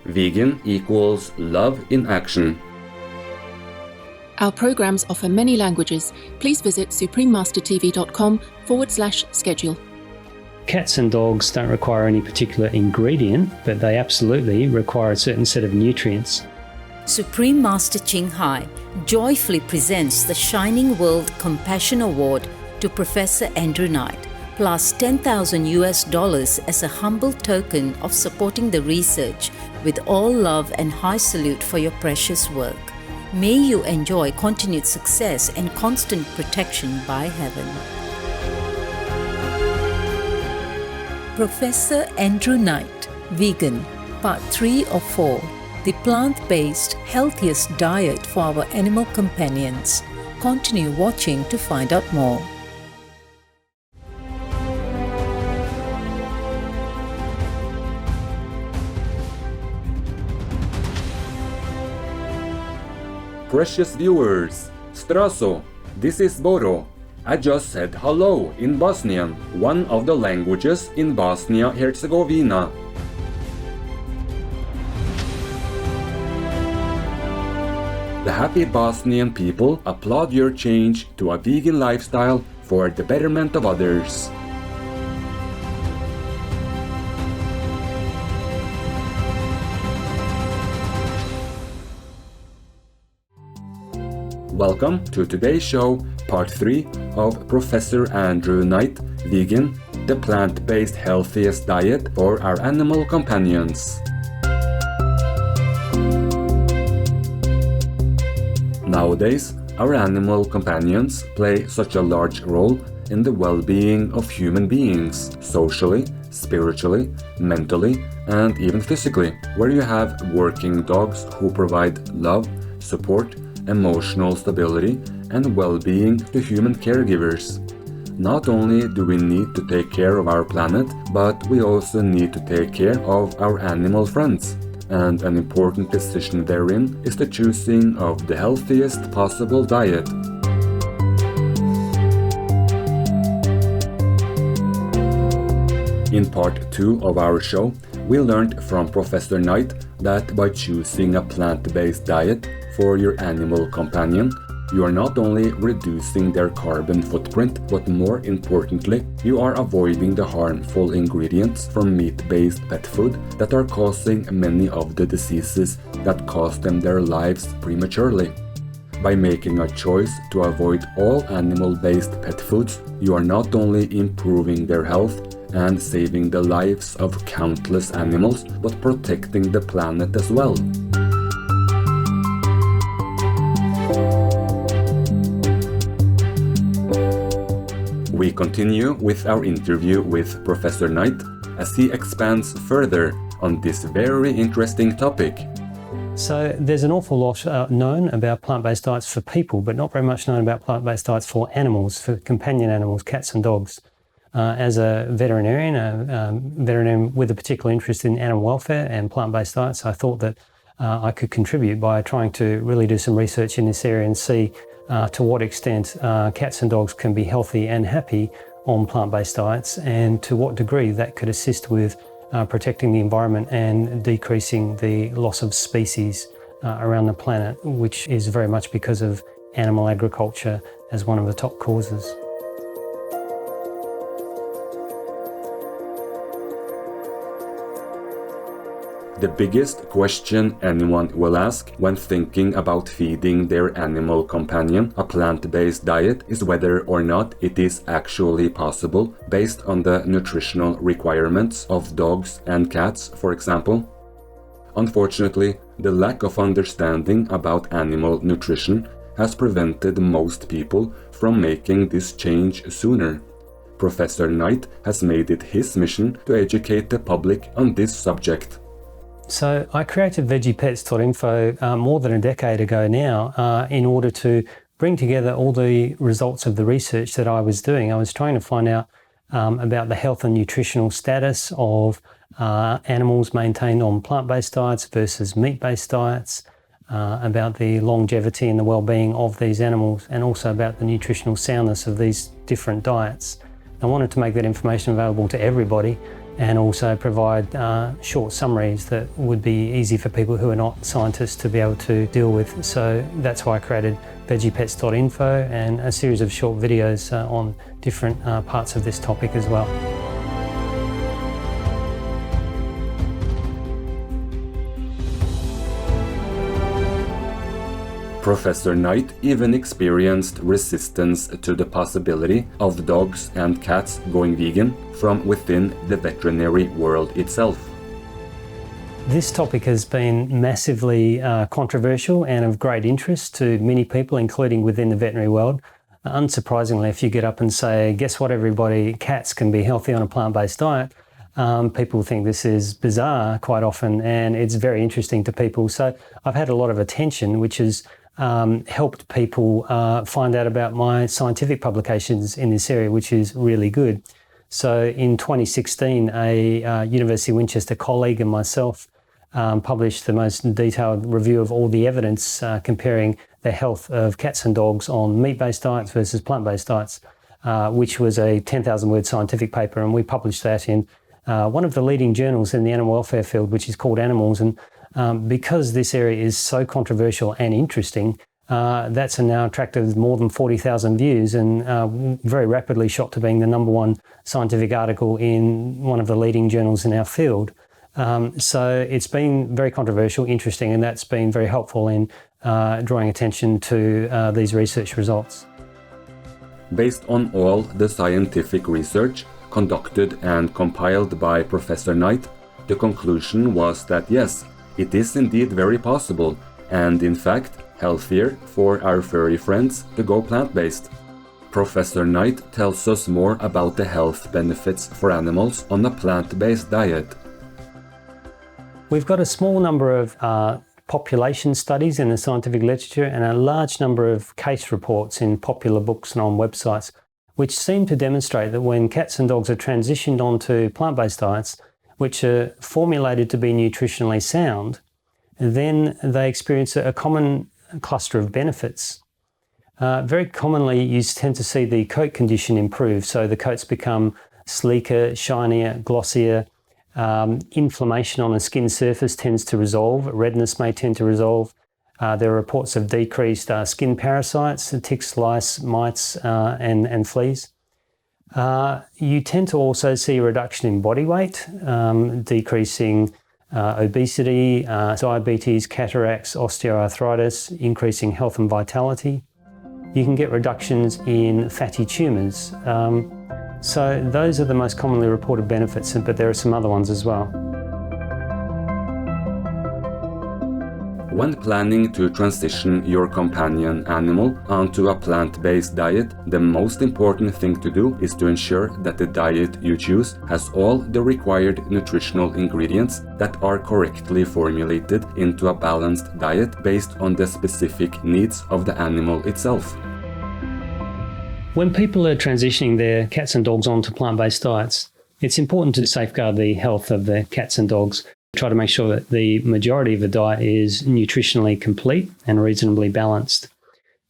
Vegan equals love in action. Our programs offer many languages. Please visit suprememastertv.com/schedule. Cats and dogs don't require any particular ingredient, but they absolutely require a certain set of nutrients. Supreme Master Ching Hai joyfully presents the Shining World Compassion Award to Professor Andrew Knight, plus $10,000 as a humble token of supporting the research with all love and high salute for your precious work. May you enjoy continued success and constant protection by heaven. Professor Andrew Knight, Vegan, Part 3 of 4, the plant-based healthiest diet for our animal companions. Continue watching to find out more. Precious viewers, Straso, this is Boro. I just said hello in Bosnian, one of the languages in Bosnia-Herzegovina. The happy Bosnian people applaud your change to a vegan lifestyle for the betterment of others. Welcome to today's show, part 3 of Professor Andrew Knight, Vegan, the plant-based healthiest diet for our animal companions. Nowadays, our animal companions play such a large role in the well-being of human beings, socially, spiritually, mentally, and even physically, where you have working dogs who provide love, support, emotional stability, and well-being to human caregivers. Not only do we need to take care of our planet, but we also need to take care of our animal friends. And an important decision therein is the choosing of the healthiest possible diet. In part 2 of our show, we learned from Professor Knight that by choosing a plant-based diet for your animal companion, you are not only reducing their carbon footprint, but more importantly, you are avoiding the harmful ingredients from meat-based pet food that are causing many of the diseases that cost them their lives prematurely. By making a choice to avoid all animal-based pet foods, you are not only improving their health and saving the lives of countless animals, but protecting the planet as well. We continue with our interview with Professor Knight as he expands further on this very interesting topic. So there's an awful lot known about plant-based diets for people, but not very much known about plant-based diets for animals, for companion animals, cats and dogs. As a veterinarian with a particular interest in animal welfare and plant-based diets, I thought that I could contribute by trying to really do some research in this area and see to what extent cats and dogs can be healthy and happy on plant-based diets, and to what degree that could assist with protecting the environment and decreasing the loss of species around the planet, which is very much because of animal agriculture as one of the top causes. The biggest question anyone will ask when thinking about feeding their animal companion a plant-based diet is whether or not it is actually possible based on the nutritional requirements of dogs and cats, for example. Unfortunately, the lack of understanding about animal nutrition has prevented most people from making this change sooner. Professor Knight has made it his mission to educate the public on this subject. So I created VEGpets.info more than a decade ago now in order to bring together all the results of the research that I was doing. I was trying to find out about the health and nutritional status of animals maintained on plant-based diets versus meat-based diets, about the longevity and the well-being of these animals, and also about the nutritional soundness of these different diets. I wanted to make that information available to everybody and also provide short summaries that would be easy for people who are not scientists to be able to deal with. So that's why I created veggiepets.info and a series of short videos on different parts of this topic as well. Professor Knight even experienced resistance to the possibility of dogs and cats going vegan from within the veterinary world itself. This topic has been massively controversial and of great interest to many people, including within the veterinary world. Unsurprisingly, if you get up and say, guess what everybody, cats can be healthy on a plant-based diet, people think this is bizarre quite often, and it's very interesting to people. So I've had a lot of attention, which has helped people find out about my scientific publications in this area, which is really good. So in 2016, a University of Winchester colleague and myself published the most detailed review of all the evidence comparing the health of cats and dogs on meat-based diets versus plant-based diets, which was a 10,000-word scientific paper, and we published that in one of the leading journals in the animal welfare field, which is called Animals. And because this area is so controversial and interesting, that's now attracted more than 40,000 views and very rapidly shot to being the #1 scientific article in one of the leading journals in our field. So it's been very controversial, interesting, and that's been very helpful in drawing attention to these research results. Based on all the scientific research conducted and compiled by Professor Knight, the conclusion was that yes, it is indeed very possible, and in fact healthier for our furry friends to go plant-based. Professor Knight tells us more about the health benefits for animals on a plant-based diet. We've got a small number of population studies in the scientific literature and a large number of case reports in popular books and on websites, which seem to demonstrate that when cats and dogs are transitioned onto plant-based diets, which are formulated to be nutritionally sound, then they experience a common cluster of benefits. Very commonly, you tend to see the coat condition improve, so the coats become sleeker, shinier, glossier. Inflammation on the skin surface tends to resolve. Redness may tend to resolve. There are reports of decreased skin parasites, ticks, lice, mites, and fleas. You tend to also see a reduction in body weight, decreasing obesity, diabetes, cataracts, osteoarthritis, increasing health and vitality. You can get reductions in fatty tumours. So those are the most commonly reported benefits, but there are some other ones as well. When planning to transition your companion animal onto a plant-based diet, the most important thing to do is to ensure that the diet you choose has all the required nutritional ingredients that are correctly formulated into a balanced diet based on the specific needs of the animal itself. When people are transitioning their cats and dogs onto plant-based diets, it's important to safeguard the health of the cats and dogs. Try to make sure that the majority of the diet is nutritionally complete and reasonably balanced.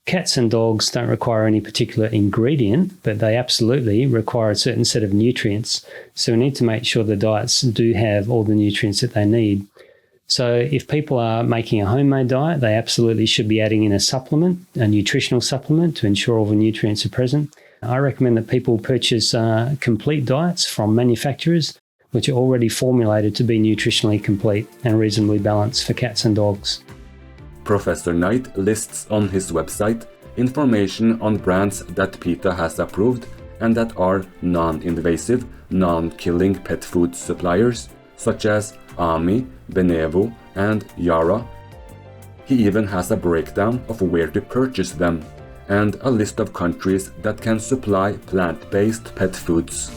Cats and dogs don't require any particular ingredient, but they absolutely require a certain set of nutrients. So we need to make sure the diets do have all the nutrients that they need. So if people are making a homemade diet, they absolutely should be adding in a supplement, a nutritional supplement, to ensure all the nutrients are present. I recommend that people purchase complete diets from manufacturers which are already formulated to be nutritionally complete and reasonably balanced for cats and dogs. Professor Knight lists on his website information on brands that PETA has approved and that are non-invasive, non-killing pet food suppliers, such as Ami, Benevo, and Yara. He even has a breakdown of where to purchase them and a list of countries that can supply plant-based pet foods.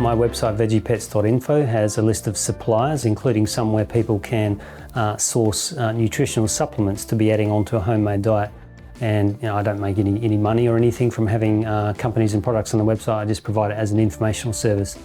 My website veggiepets.info has a list of suppliers, including some where people can source nutritional supplements to be adding onto a homemade diet. And I don't make any money or anything from having companies and products on the website. I just provide it as an informational service.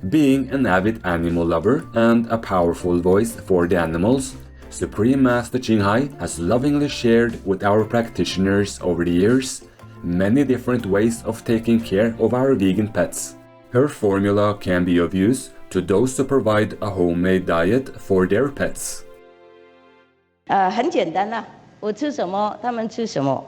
Being an avid animal lover and a powerful voice for the animals, Supreme Master Ching Hai has lovingly shared with our practitioners over the years many different ways of taking care of our vegan pets. Her formula can be of use to those who provide a homemade diet for their pets. 很简单啦，我吃什么，他们吃什么。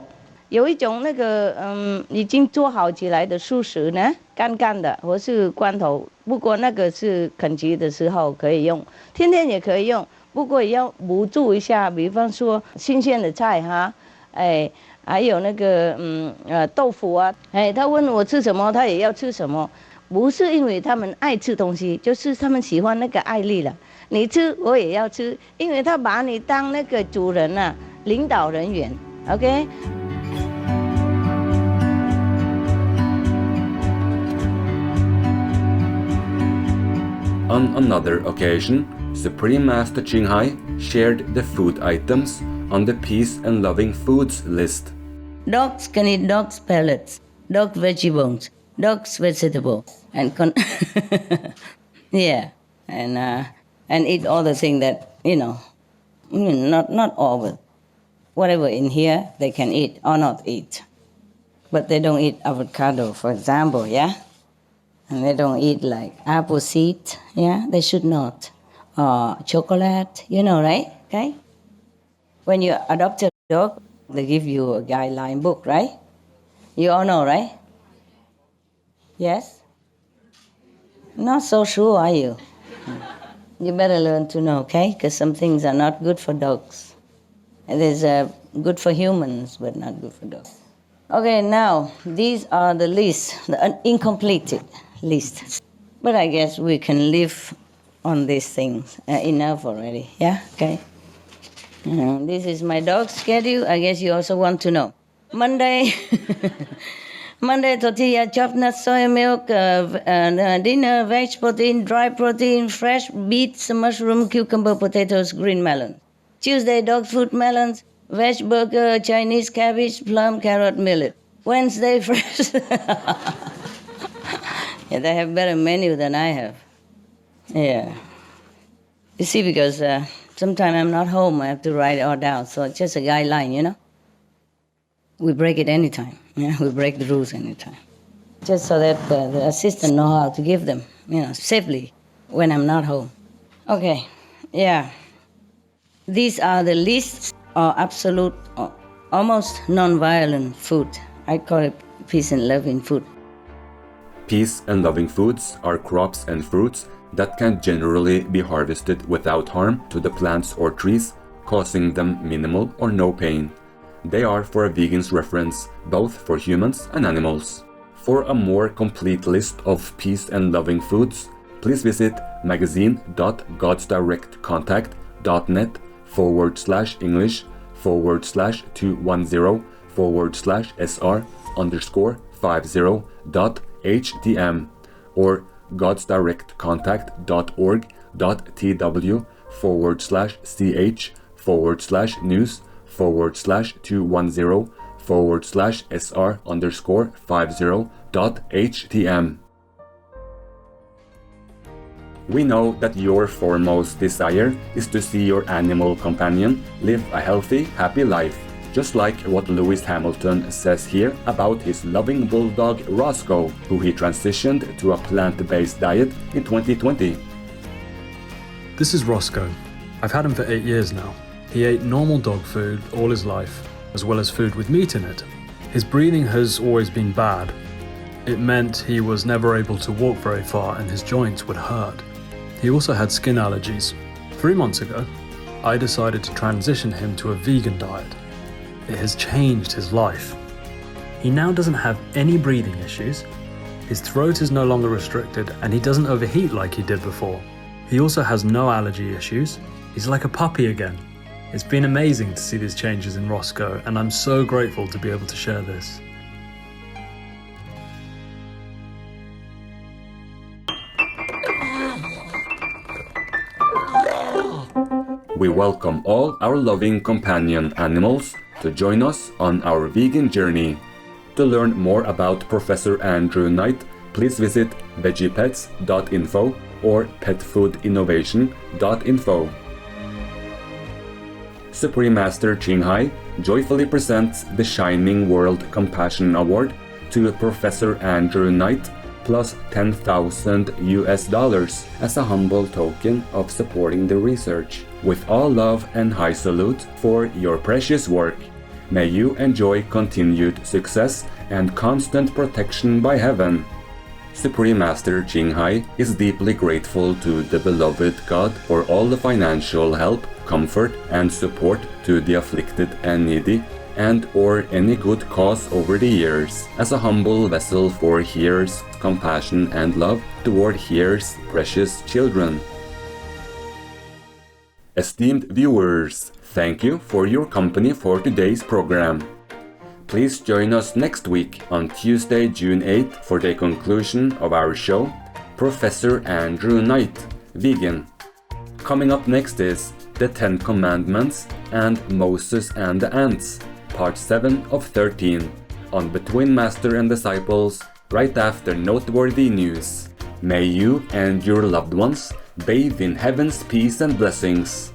有一种那个已经做好起来的素食呢，干干的或是罐头，不过那个是肯急的时候可以用，天天也可以用，不过也要补助一下，比方说新鲜的菜哈，哎，还有那个豆腐啊，哎，他问我吃什么，他也要吃什么。不是因为他们爱吃东西，就是他们喜欢那个爱力了。你吃我也要吃，因为他把你当那个主人啊，领导人员 ，OK？ On another occasion, Supreme Master Ching Hai shared the food items on the Peace and Loving Foods list. Dogs can eat dog's pellets, dog vegetables, dog's vegetables, and yeah, and eat all the things that not all, but whatever in here they can eat or not eat, but they don't eat avocado, for example, yeah, and they don't eat like apple seed, yeah, they should not, chocolate, right? Okay, when you adopt a dog, they give you a guideline book, right? You all know, right? Yes? Not so sure, are you? You better learn to know, okay? Because some things are not good for dogs. It is good for humans, but not good for dogs. Okay, now, these are the list, the incompleted list. But I guess we can live on these things enough already, yeah? Okay. This is my dog's schedule. I guess you also want to know. Monday, tortilla, chopped nuts, soy milk, dinner, veg protein, dry protein, fresh beets, mushroom, cucumber, potatoes, green melon. Tuesday, dog food, melons, veg burger, Chinese cabbage, plum, carrot, millet. Wednesday, fresh. Yeah, they have better menu than I have. Yeah. You see, because sometimes I'm not home, I have to write it all down. So it's just a guideline, We break it anytime. Yeah, we break the rules anytime. Just so that the assistant know how to give them, safely when I'm not home. Okay, yeah. These are the lists of absolute, almost non-violent food. I call it peace and loving food. Peace and loving foods are crops and fruits that can generally be harvested without harm to the plants or trees, causing them minimal or no pain. They are for a vegan's reference, both for humans and animals. For a more complete list of peace and loving foods, please visit magazine.godsdirectcontact.net/English/210/SR_50.htm or godsdirectcontact.org.tw/ch/news/SR_50.htm. We know that your foremost desire is to see your animal companion live a healthy, happy life, just like what Lewis Hamilton says here about his loving bulldog Roscoe, who he transitioned to a plant-based diet in 2020. This is Roscoe. I've had him for 8 years now. He ate normal dog food all his life, as well as food with meat in it. His breathing has always been bad. It meant he was never able to walk very far and his joints would hurt. He also had skin allergies. 3 months ago, I decided to transition him to a vegan diet. It has changed his life. He now doesn't have any breathing issues, his throat is no longer restricted, and he doesn't overheat like he did before. He also has no allergy issues. He's like a puppy again. It's been amazing to see these changes in Roscoe, and I'm so grateful to be able to share this. We welcome all our loving companion animals to join us on our vegan journey. To learn more about Professor Andrew Knight, please visit veggiepets.info or petfoodinnovation.info. Supreme Master Ching Hai joyfully presents the Shining World Compassion Award to Professor Andrew Knight plus $10,000 as a humble token of supporting the research. With all love and high salute for your precious work. May you enjoy continued success and constant protection by heaven. Supreme Master Ching Hai is deeply grateful to the beloved God for all the financial help, comfort, and support to the afflicted and needy, and or any good cause over the years, as a humble vessel for Here's compassion and love toward Here's precious children. Esteemed viewers, thank you for your company for today's program. Please join us next week on Tuesday, June 8th for the conclusion of our show, Professor Andrew Knight, vegan. Coming up next is The 10 Commandments and Moses and the Ants, Part 7 of 13, on Between Master and Disciples, right after noteworthy news. May you and your loved ones bathe in heaven's peace and blessings.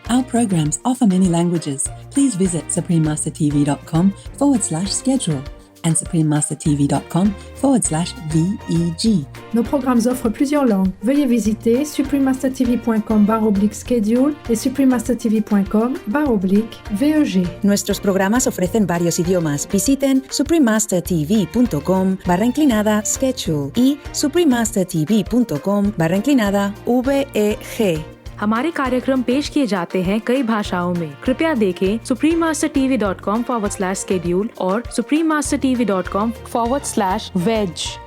Our programs offer many languages. Please visit suprememastertv.com/schedule and suprememastertv.com/VEG. Nos programmes offrent plusieurs langues. Veuillez visiter suprememastertv.com/schedule et suprememastertv.com/VEG. Nuestros programas ofrecen varios idiomas. Visiten suprememastertv.com/schedule y suprememastertv.com/VEG. हमारे कार्यक्रम पेश किए जाते हैं कई भाषाओं में। कृपया देखें suprememastertv.com/schedule और suprememastertv.com/veg.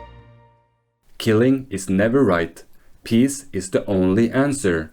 Killing is never right. Peace is the only answer.